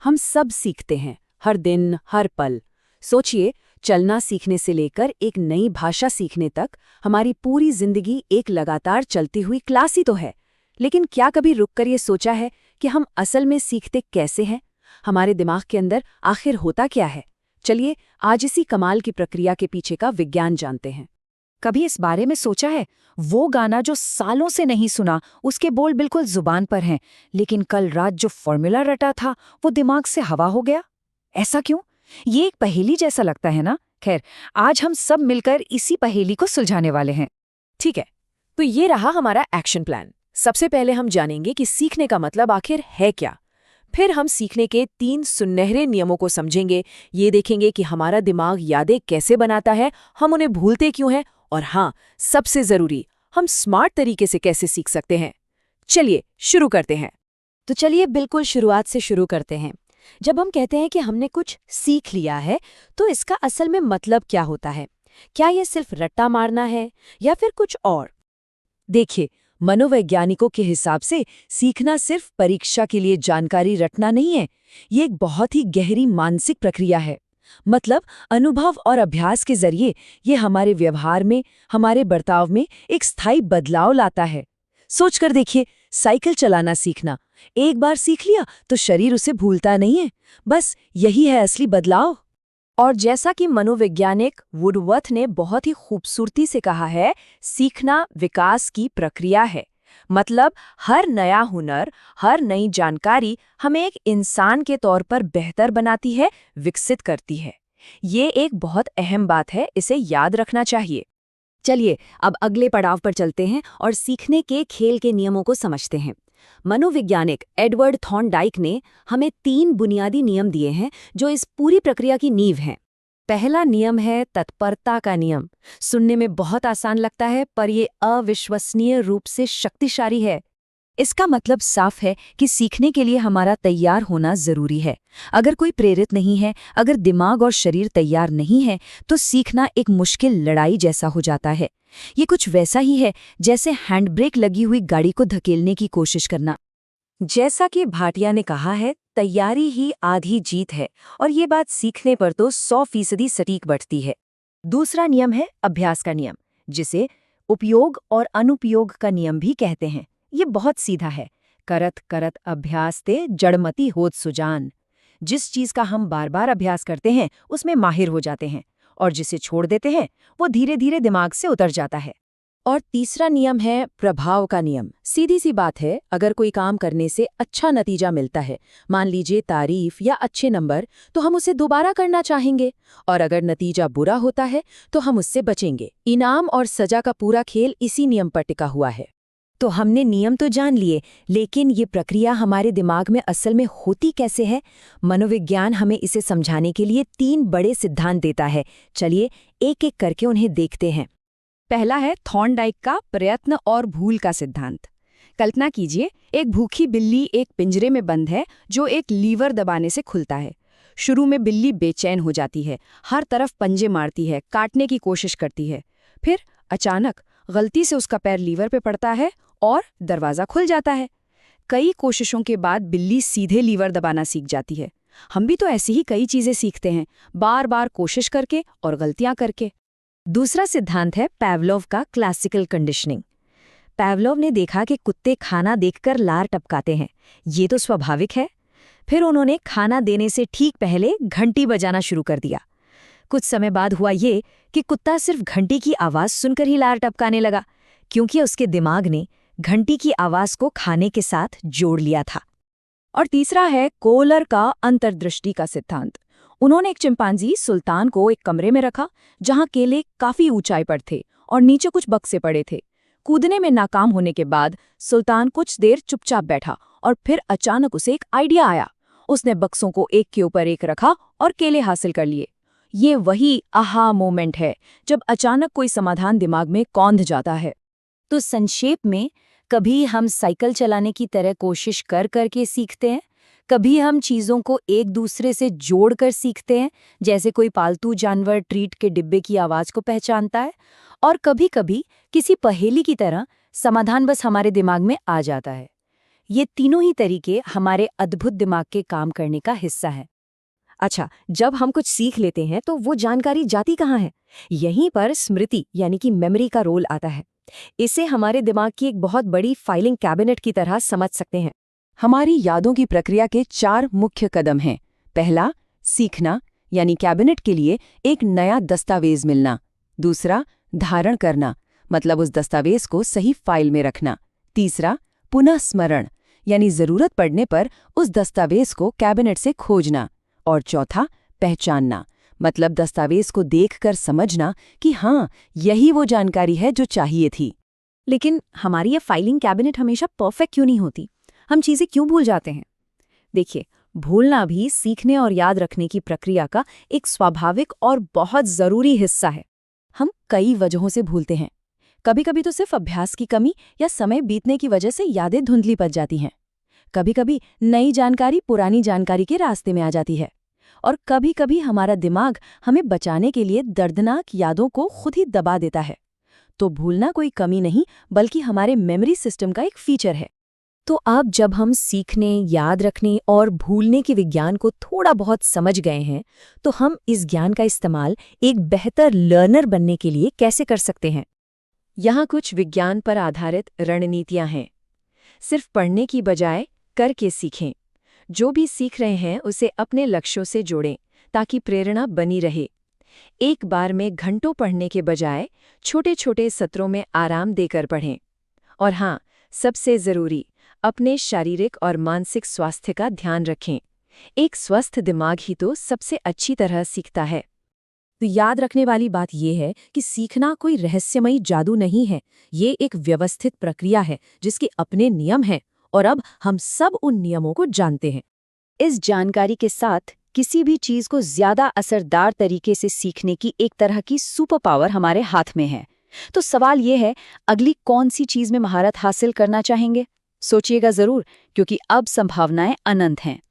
हम सब सीखते हैं, हर दिन, हर पल। सोचिए, चलना सीखने से लेकर एक नई भाषा सीखने तक हमारी पूरी जिंदगी एक लगातार चलती हुई क्लास ही तो है। लेकिन क्या कभी रुककर ये सोचा है कि हम असल में सीखते कैसे हैं? हमारे दिमाग के अंदर आखिर होता क्या है? चलिए आज इसी कमाल की प्रक्रिया के पीछे का विज्ञान जानते हैं। कभी इस बारे में सोचा है? वो गाना जो सालों से नहीं सुना, उसके बोल बिल्कुल जुबान पर हैं, लेकिन कल रात जो फॉर्मूला रटा था वो दिमाग से हवा हो गया। ऐसा क्यों? ये एक पहेली जैसा लगता है ना? खैर, आज हम सब मिलकर इसी पहेली को सुलझाने वाले हैं। ठीक है, तो ये रहा हमारा एक्शन प्लान। सबसे पहले हम जानेंगे कि सीखने का मतलब आखिर है क्या। फिर हम सीखने के 3 सुनहरे नियमों को समझेंगे। ये देखेंगे कि हमारा दिमाग यादें कैसे बनाता है, हम उन्हें भूलते क्यों हैं, और हाँ, सबसे जरूरी, हम स्मार्ट तरीके से कैसे सीख सकते हैं। चलिए शुरू करते हैं। तो चलिए बिल्कुल शुरुआत से शुरू करते हैं। जब हम कहते हैं कि हमने कुछ सीख लिया है, तो इसका असल में मतलब क्या होता है? क्या ये सिर्फ रट्टा मारना है या फिर कुछ और? देखिए, मनोवैज्ञानिकों के हिसाब से सीखना सिर्फ परीक्षा के लिए जानकारी रटना नहीं है। ये एक बहुत ही गहरी मानसिक प्रक्रिया है। मतलब अनुभव और अभ्यास के जरिए ये हमारे व्यवहार में, हमारे बर्ताव में एक स्थायी बदलाव लाता है। सोचकर देखिए, साइकिल चलाना सीखना, एक बार सीख लिया तो शरीर उसे भूलता नहीं है। बस यही है असली बदलाव। और जैसा कि मनोवैज्ञानिक वुडवर्थ ने बहुत ही खूबसूरती से कहा है, सीखना विकास की प्रक्रिया है। मतलब हर नया हुनर, हर नई जानकारी हमें एक इंसान के तौर पर बेहतर बनाती है, विकसित करती है। ये एक बहुत अहम बात है, इसे याद रखना चाहिए। चलिए अब अगले पड़ाव पर चलते हैं और सीखने के खेल के नियमों को समझते हैं। मनोवैज्ञानिक एडवर्ड थॉर्नडाइक ने हमें 3 बुनियादी नियम दिए हैं जो इस पूरी प्रक्रिया की नींव हैं। पहला नियम है तत्परता का नियम। सुनने में बहुत आसान लगता है, पर यह अविश्वसनीय रूप से शक्तिशाली है। इसका मतलब साफ है कि सीखने के लिए हमारा तैयार होना जरूरी है। अगर कोई प्रेरित नहीं है, अगर दिमाग और शरीर तैयार नहीं है, तो सीखना एक मुश्किल लड़ाई जैसा हो जाता है। ये कुछ वैसा ही है जैसे हैंड ब्रेक लगी हुई गाड़ी को धकेलने की कोशिश करना। जैसा कि भाटिया ने कहा है, तैयारी ही आधी जीत है, और ये बात सीखने पर तो 100% सटीक बैठती है। दूसरा नियम है अभ्यास का नियम, जिसे उपयोग और अनुपयोग का नियम भी कहते हैं। ये बहुत सीधा है। करत करत अभ्यास ते जड़मती होत सुजान। जिस चीज का हम बार बार अभ्यास करते हैं उसमें माहिर हो जाते हैं, और जिसे छोड़ देते हैं वो धीरे धीरे दिमाग से उतर जाता है। और तीसरा नियम है प्रभाव का नियम। सीधी सी बात है, अगर कोई काम करने से अच्छा नतीजा मिलता है, मान लीजिए तारीफ या अच्छे नंबर, तो हम उसे दोबारा करना चाहेंगे। और अगर नतीजा बुरा होता है तो हम उससे बचेंगे। इनाम और सजा का पूरा खेल इसी नियम पर टिका हुआ है। तो हमने नियम तो जान लिए, लेकिन ये प्रक्रिया हमारे दिमाग में असल में होती कैसे है? मनोविज्ञान हमें इसे समझाने के लिए 3 बड़े सिद्धांत देता है। चलिए एक एक करके उन्हें देखते हैं। पहला है थॉर्नडाइक का प्रयत्न और भूल का सिद्धांत। कल्पना कीजिए, एक भूखी बिल्ली एक पिंजरे में बंद है जो एक लीवर दबाने से खुलता है। शुरू में बिल्ली बेचैन हो जाती है, हर तरफ पंजे मारती है, काटने की कोशिश करती है। फिर अचानक गलती से उसका पैर लीवर पे पड़ता है और दरवाज़ा खुल जाता है। कई कोशिशों के बाद बिल्ली सीधे लीवर दबाना सीख जाती है। हम भी तो ऐसी ही कई चीज़ें सीखते हैं, बार बार कोशिश करके और गलतियां करके। दूसरा सिद्धांत है पैवलोव का क्लासिकल कंडीशनिंग। पैवलोव ने देखा कि कुत्ते खाना देखकर लार टपकाते हैं, ये तो स्वाभाविक है। फिर उन्होंने खाना देने से ठीक पहले घंटी बजाना शुरू कर दिया। कुछ समय बाद हुआ ये कि कुत्ता सिर्फ घंटी की आवाज़ सुनकर ही लार टपकाने लगा, क्योंकि उसके दिमाग ने घंटी की आवाज़ को खाने के साथ जोड़ लिया था। और तीसरा है कोहलर का अंतर्दृष्टि का सिद्धांत। उन्होंने एक चिंपांजी सुल्तान को एक कमरे में रखा जहां केले काफी ऊंचाई पर थे और नीचे कुछ बक्से पड़े थे। कूदने में नाकाम होने के बाद सुल्तान कुछ देर चुपचाप बैठा और फिर अचानक उसे एक आइडिया आया। उसने बक्सों को एक के ऊपर एक रखा और केले हासिल कर लिए। ये वही आहा मोमेंट है जब अचानक कोई समाधान दिमाग में कौंध जाता है। तो संक्षेप में, कभी हम साइकिल चलाने की तरह कोशिश कर करके सीखते हैं, कभी हम चीज़ों को एक दूसरे से जोड़कर सीखते हैं, जैसे कोई पालतू जानवर ट्रीट के डिब्बे की आवाज़ को पहचानता है, और कभी-कभी किसी पहेली की तरह समाधान बस हमारे दिमाग में आ जाता है। ये तीनों ही तरीके हमारे अद्भुत दिमाग के काम करने का हिस्सा है। अच्छा, जब हम कुछ सीख लेते हैं तो वो जानकारी जाती कहाँ है? यहीं पर स्मृति यानी कि मेमोरी का रोल आता है। इसे हमारे दिमाग की एक बहुत बड़ी फाइलिंग कैबिनेट की तरह समझ सकते हैं। हमारी यादों की प्रक्रिया के 4 मुख्य कदम हैं। पहला, सीखना, यानी कैबिनेट के लिए एक नया दस्तावेज मिलना। दूसरा, धारण करना, मतलब उस दस्तावेज को सही फाइल में रखना। तीसरा, पुनः स्मरण, यानी जरूरत पड़ने पर उस दस्तावेज को कैबिनेट से खोजना। और चौथा, पहचानना, मतलब दस्तावेज को देखकर समझना कि हाँ, यही वो जानकारी है जो चाहिए थी। लेकिन हमारी ये फाइलिंग कैबिनेट हमेशा परफेक्ट क्यों नहीं होती? हम चीज़ें क्यों भूल जाते हैं? देखिए, भूलना भी सीखने और याद रखने की प्रक्रिया का एक स्वाभाविक और बहुत ज़रूरी हिस्सा है। हम कई वजहों से भूलते हैं। कभी-कभी तो सिर्फ अभ्यास की कमी या समय बीतने की वजह से यादें धुंधली पड़ जाती हैं। कभी-कभी नई जानकारी पुरानी जानकारी के रास्ते में आ जाती है। और कभी-कभी हमारा दिमाग हमें बचाने के लिए दर्दनाक यादों को खुद ही दबा देता है। तो भूलना कोई कमी नहीं, बल्कि हमारे मेमोरी सिस्टम का एक फीचर है। तो अब जब हम सीखने, याद रखने और भूलने के विज्ञान को थोड़ा बहुत समझ गए हैं, तो हम इस ज्ञान का इस्तेमाल एक बेहतर लर्नर बनने के लिए कैसे कर सकते हैं? यहाँ कुछ विज्ञान पर आधारित रणनीतियाँ हैं। सिर्फ पढ़ने की बजाय करके सीखें। जो भी सीख रहे हैं उसे अपने लक्ष्यों से जोड़ें ताकि प्रेरणा बनी रहे। एक बार में घंटों पढ़ने के बजाय छोटे-छोटे सत्रों में आराम देकर पढ़ें। और हाँ, सबसे ज़रूरी, अपने शारीरिक और मानसिक स्वास्थ्य का ध्यान रखें। एक स्वस्थ दिमाग ही तो सबसे अच्छी तरह सीखता है। तो याद रखने वाली बात यह है कि सीखना कोई रहस्यमयी जादू नहीं है। ये एक व्यवस्थित प्रक्रिया है जिसके अपने नियम हैं, और अब हम सब उन नियमों को जानते हैं। इस जानकारी के साथ किसी भी चीज को ज्यादा असरदार तरीके से सीखने की एक तरह की सुपर पावर हमारे हाथ में है। तो सवाल ये है, अगली कौन सी चीज में महारत हासिल करना चाहेंगे? सोचिएगा जरूर, क्योंकि अब संभावनाएं अनंत हैं।